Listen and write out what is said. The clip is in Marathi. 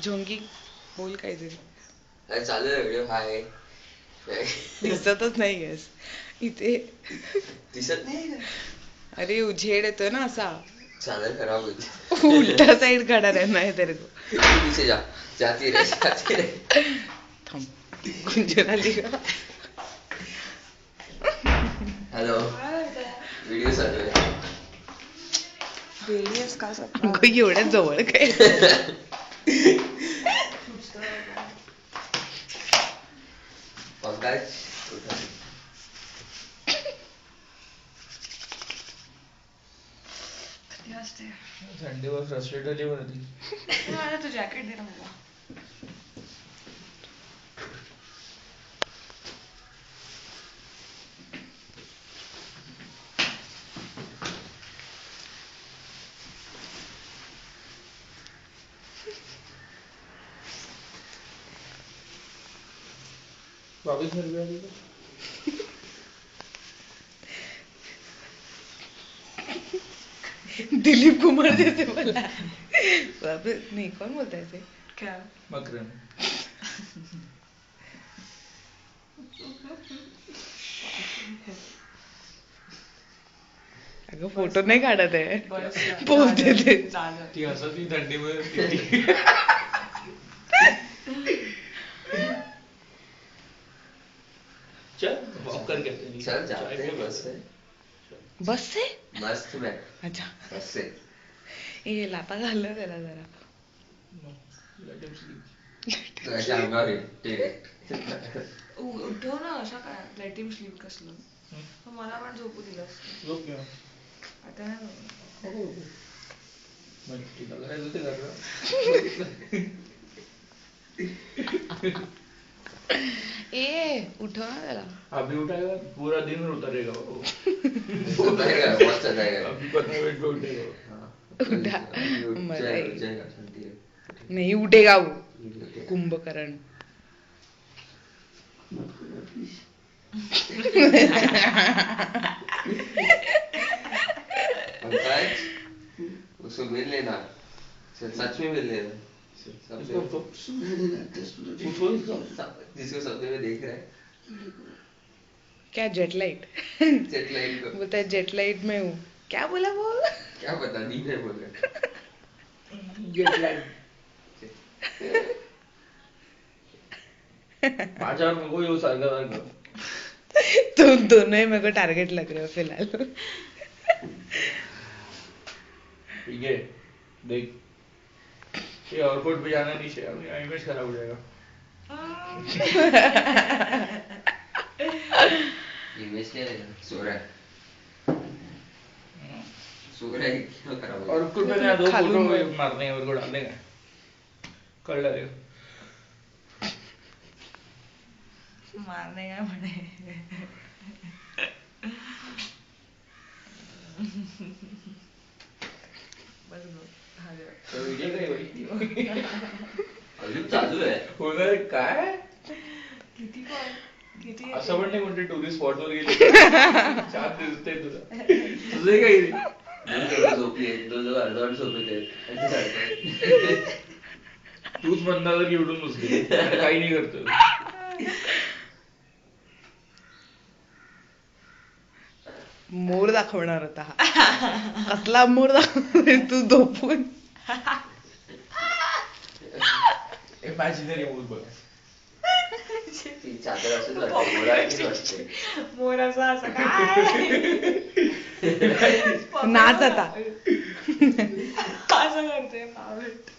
झोंगी बोल काहीतरी. काय चालू आहे व्हिडिओ? हाय. दिसतच नाहीयेस इथे. दिसत नाही. अरे उजेड येतोय ना असा. चॅनल खराब होईल. उलटा साइड खड़ा रहना है तेरे को. नीचे जा. जाती रहे. थांब. गुंजन आली का? हॅलो. व्हिडिओ चालू आहे. बेलियस का अगं एवढ्या जवळ काय? पंकज थंडीवर फ्रस्ट्रेट झाली वरती. मला तू जॅकेट दे ना मला. ₹22 आली का? दिलीप कुमार जैसे बोला. नहीं कौन बोलता है ऐसे? क्या? मकरन. अगं फोटो नाही काढत आहे. पोच देते. ती हसत ती थंडीमध्ये. चल वॉक कर घेते. चल जाते हैं बस से. बस से? मस्त में. अच्छा. बस से. ये लाता घाललं त्याला जरा. तो ऐसे अंगावर येईल. ठीक आहे. उठव ना अशा काय लेट हिम स्लीप कसलं. मला पण झोपू दिलंस. झोप घ्या. आता नाही बाबा. मग तुला करायचं ते कर. ए उठव ना त्याला. अभी उठाएगा पूरा दिन उतरेगा वो. उठाएगा, बहुत सताएगा. अभी 15 मिनट में उठेगा. उठा. उठेगा. नहीं उठेगा वो. कुंभकर्ण. पंकज उसको मिल लेना. सच में मिल लेना. जिसको सपने में देख रहा है. क्या जेटलाइट? जेटलाइट को. बोलता है जेटलाइट में हूँ. क्या बोला वो? क्या पता नहीं मैं बोल रहा. जेटलाइट. माझ्यावर नको येऊ सारखं. तुम दोनों ही मेरे को टारगेट लग रहे हो फिलहाल. ठीक है देख ये एयरपोर्ट पे जाना नहीं चाहिए. इमेज खराब हो जाएगा. इमेज क्या है? सो रहा है. सो रहा है क्यों खराब हो. और कुछ मैंने दो फोटो मारने हैं और को डालने का कर डालेगा. मारने का म्हणे. बस तो व्हिडिओ काय होईल. अजून चालू आहे. होणार काय किती किती असं पण नाही म्हणते टुरिस्ट स्पॉट वर गेले. छान दिसते तुला. तुझं काय रे. झोपली 2 झोपले ते. तूच म्हणणार की उठून बसली काही नाही करतो. मोर दाखवणार होता हा. कसला मोर दाखवणार तू झोपून. इमॅजिनरी मूड बघ. ती चादर असंच वाटते. मोराची वाटते. मोराचा असं काय नाच आता. असं करते पावट.